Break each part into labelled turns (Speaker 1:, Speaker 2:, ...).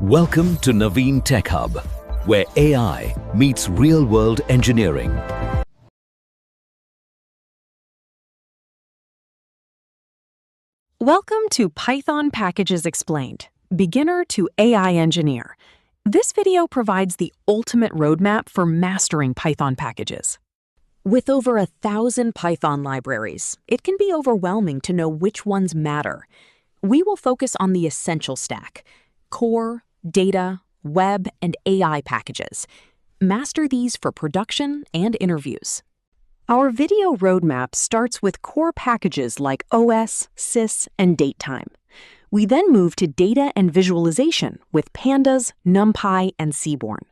Speaker 1: Welcome to Naveen Tech Hub, where AI meets real-world engineering.
Speaker 2: Welcome to Python Packages Explained, Beginner to AI Engineer. This video provides the ultimate roadmap for mastering Python packages. With over 1,000 Python libraries, it can be overwhelming to know which ones matter. We will focus on the essential stack: core, data, web, and AI packages. Master these for production and interviews. Our video roadmap starts with core packages like OS, sys, and datetime. We then move to data and visualization with pandas, numpy, and seaborn.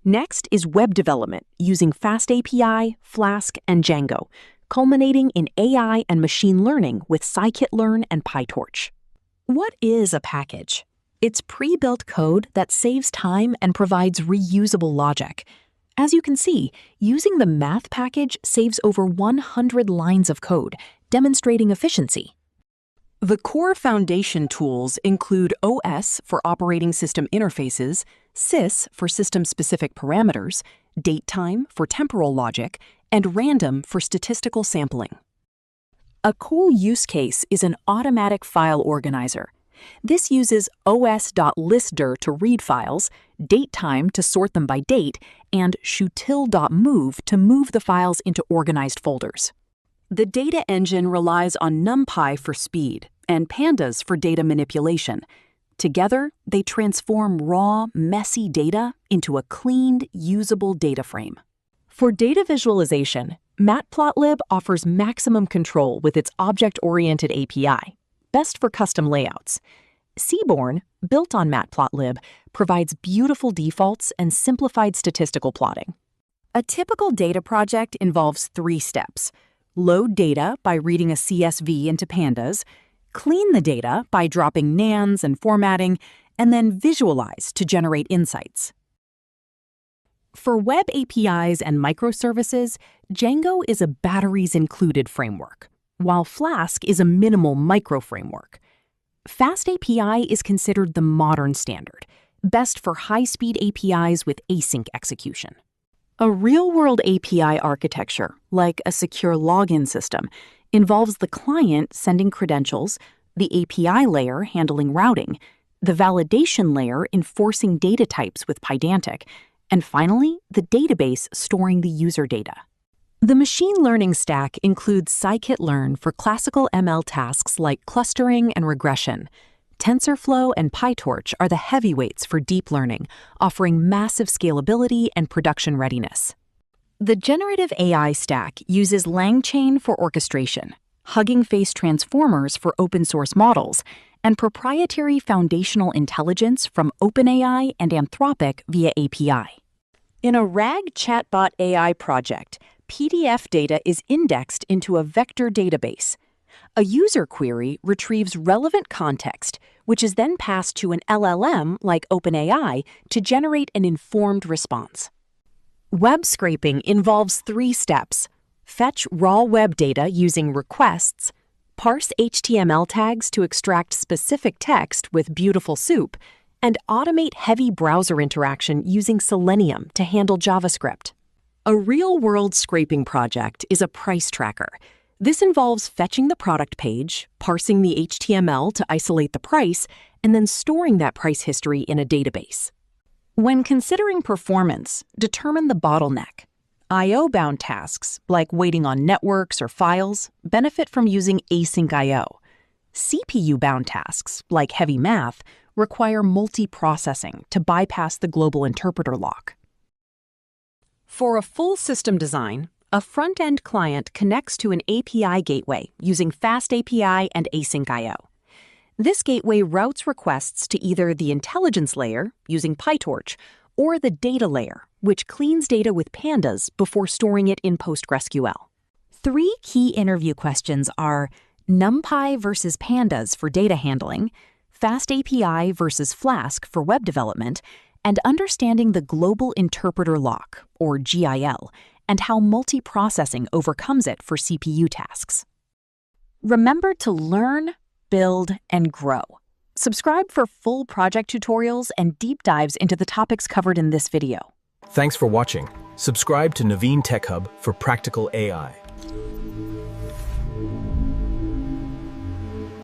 Speaker 2: Next is web development using fastapi, Flask, and Django, culminating in AI and machine learning with scikit-learn and PyTorch. What is a package? It's pre-built code that saves time and provides reusable logic. As you can see, using the math package saves over 100 lines of code, demonstrating efficiency. The core foundation tools include OS for operating system interfaces, sys for system-specific parameters, datetime for temporal logic, and random for statistical sampling. A cool use case is an automatic file organizer. This uses os.listdir to read files, datetime to sort them by date, and shutil.move to move the files into organized folders. The data engine relies on numpy for speed and pandas for data manipulation. Together, they transform raw, messy data into a cleaned, usable data frame. For data visualization, matplotlib offers maximum control with its object-oriented API, best for custom layouts. Seaborn, built on matplotlib, provides beautiful defaults and simplified statistical plotting. A typical data project involves 3 steps: load data by reading a CSV into pandas, clean the data by dropping nans and formatting, and then visualize to generate insights. For web APIs and microservices, Django is a batteries-included framework, while Flask is a minimal micro-framework. fastapi is considered the modern standard, best for high-speed APIs with async execution. A real-world API architecture, like a secure login system, involves the client sending credentials, the API layer handling routing, the validation layer enforcing data types with Pydantic, and finally, the database storing the user data. The machine learning stack includes scikit-learn for classical ML tasks like clustering and regression. TensorFlow and PyTorch are the heavyweights for deep learning, offering massive scalability and production readiness. The generative AI stack uses LangChain for orchestration, Hugging Face transformers for open-source models, and proprietary foundational intelligence from OpenAI and Anthropic via API. In a RAG chatbot AI project, PDF data is indexed into a vector database. A user query retrieves relevant context, which is then passed to an LLM like OpenAI to generate an informed response. Web scraping involves 3 steps: fetch raw web data using requests, parse HTML tags to extract specific text with beautiful soup, and automate heavy browser interaction using Selenium to handle JavaScript. A real-world scraping project is a price tracker. This involves fetching the product page, parsing the HTML to isolate the price, and then storing that price history in a database. When considering performance, determine the bottleneck. I/O-bound tasks, like waiting on networks or files, benefit from using async I/O. CPU-bound tasks, like heavy math, require multi-processing to bypass the global interpreter lock. For a full system design, a front-end client connects to an API gateway using fastapi and async I/O. This gateway routes requests to either the intelligence layer, using PyTorch, or the data layer, which cleans data with pandas before storing it in PostgreSQL. 3 key interview questions are numpy versus pandas for data handling, fastapi versus Flask for web development, and understanding the global interpreter lock, or GIL, and how multiprocessing overcomes it for CPU tasks. Remember to learn, build, and grow. Subscribe for full project tutorials and deep dives into the topics covered in this video.
Speaker 3: Thanks for watching. Subscribe to Naveen Tech Hub for practical AI.